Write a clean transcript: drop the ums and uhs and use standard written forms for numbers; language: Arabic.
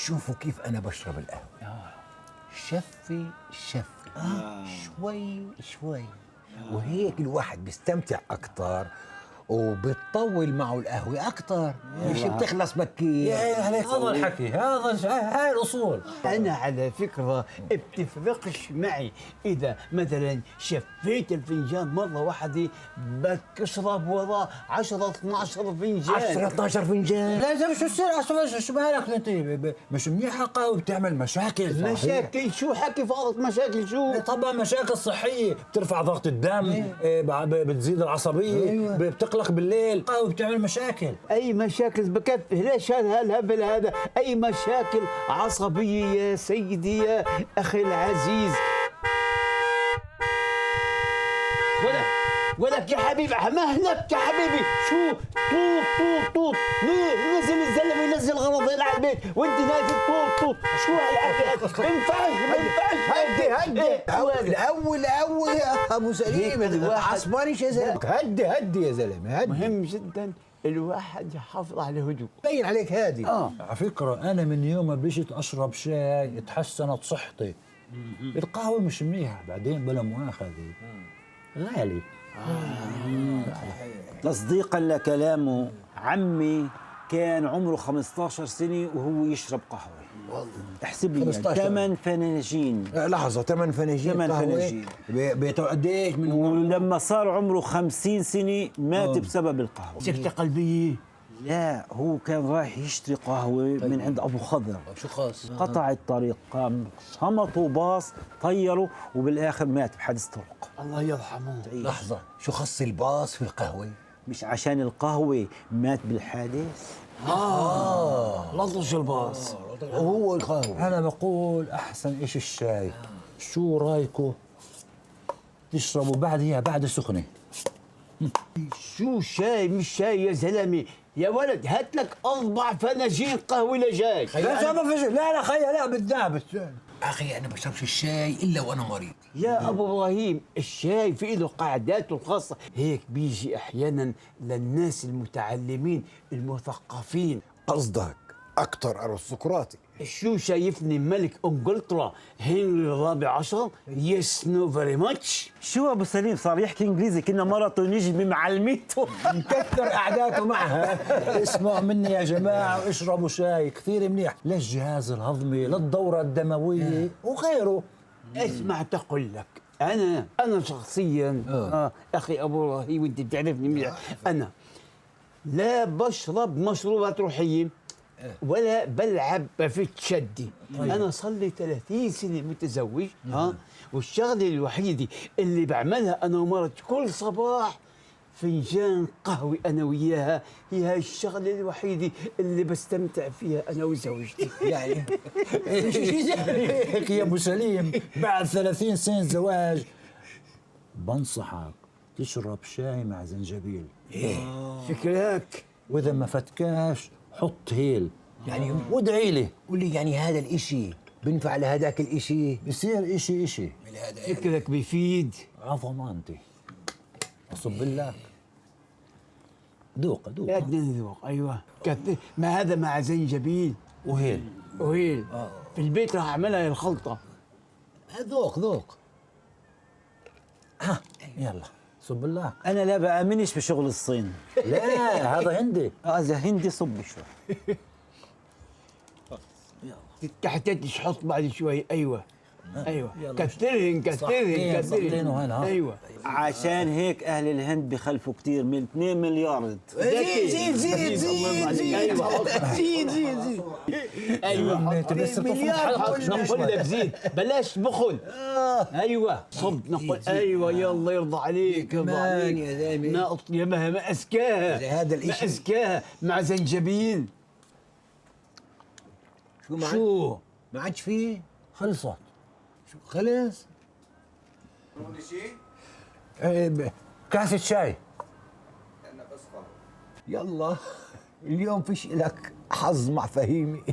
شوفوا كيف أنا بشرب القهوة. شفي شفي، شوي شوي، وهيك الواحد بيستمتع أكتر وبتطول معه القهوة أكتر، مش بتخلص بكير. هذا الحكي، هاي الأصول. أنا على فكرة بتفرقش معي إذا مثلا شفيت الفنجان مرة واحدة بشرب وراه 10 12 فنجان. 10 12 فنجان. لا زلمة شو السر شو مالك انت؟ مش منيحة قهوة، بتعمل مشاكل. مشاكل شو حكي فاضت مشاكل شو؟ طبعا مشاكل صحية، بترفع ضغط الدم، بتزيد العصبية، بتقلق بالليل، قهوة بتعمل مشاكل. أي مشاكل بكفي، ليش هالهبل هذا؟ أي مشاكل عصبية يا سيدي يا أخي العزيز. ولك يا حبيبي مهلك يا حبيبي، شو طوط ليه نزل الزلمه ينزل غرضين على البيت وانت نازل طوط شو هالحكي؟ ما ينفعش. هدي الأول يا أبو سليم، عصباني يا زلمة. هدي يا زلمة، هدي. مهم جدا الواحد يحافظ على هدوء. باين عليك هادي. على فكرة أنا من يوم ما بلشت أشرب شاي تحسنت صحتي. القهوة مش منيحة، بعدين بلا مؤاخذة غالي. تصديقا لكلامه، عمي كان عمره 15 سنة وهو يشرب قهوة. احسب لي 8 فناجين. لحظة، 8 فناجين 8 قهوة فناجين. بيتوا قديش من ولما صار عمره 50 سنة مات بسبب القهوة. سكتة قلبية؟ لا، هو كان رايح يشتري قهوة من عند أبو خضر. شو خاص؟ قطع الطريق، قام شمطه باص طيره وبالآخر مات بحادث طرق. الله يرحمه. لحظة، شو خص الباص في القهوة؟ مش عشان القهوة مات بالحادث؟ لطش الباص. وهو القهوة. أنا بقول أحسن إشي الشاي. شو رايكم تشربوا بعد سخنة؟ شو شاي مش شاي يا زلمه يا ولد، هات لك 4 فناجين قهوه لجاي. لا ما فيش، لا خيا، لا بالدابس. أخي أنا بشربش الشاي إلا وأنا مريض. يا ابو ابراهيم، الشاي في له قاعداته الخاصه، هيك بيجي احيانا للناس المتعلمين المثقفين. قصدك أكتر أرستقراطي. شو شايفني ملك انجلترا هنري الرابع عشر؟ يس نو فيري ماتش. شو أبو سليم صار يحكي إنجليزي كنا مرته نجم معلمته. مكثر قعداته معها. اسمعوا مني يا جماعة واشربوا شاي كثير منيح للجهاز الهضمي، للدورة الدموية وغيره. اسمع تقول لك، انا شخصيا اخي ابو ابراهيم وانت بتعرفني منيح، انا لا بشرب مشروبات روحيه ولا بلعب في شدي. انا صار لي 30 سنه متزوج والشغله الوحيده اللي بعملها انا ومرتي كل صباح فنجان قهوه انا وياها، هي هاي الشغله الوحيده اللي بستمتع فيها انا وزوجتي. يعني هيك يا ابو سليم بعد 30 سنة زواج بنصحك تشرب شاي مع زنجبيل. فكرك واذا ما فتكاش حط هيل يعني وادعي لي قول لي، يعني هذا الإشي بنفع لهذاك الإشي؟ بصير اشي فكرك بيفيد. عظمانتي. اصب لك، دوق لا نذوق. ايوه ما هذا مع زنجبيل وهيل. في البيت راح اعملها الخلطه. ذوق. يلا صب لك. أنا لا بآمنش بشغل الصين. لا هذا هندي. هذا هندي، صب شوي. تحتاج تحط بعد شوي. ايوه كثرهن صحتين وهين ايوه. عشان هيك أهل الهند بخلفوا كتير من 2 مليار. ايوه انت بس نقول لك زيد بلاش بخل. ايوه صب نقول. ايوه يلا يرضى عليك، يرضى عليك يا زلمه. ما اطيبها ما ازكاها، هذا الإشي. ما ازكاها مع زنجبيل. شو ما عادش فيه؟ خلصت. شو خلص؟ كاسة شاي. يلا اليوم فيش لك حظ مع فهيمي.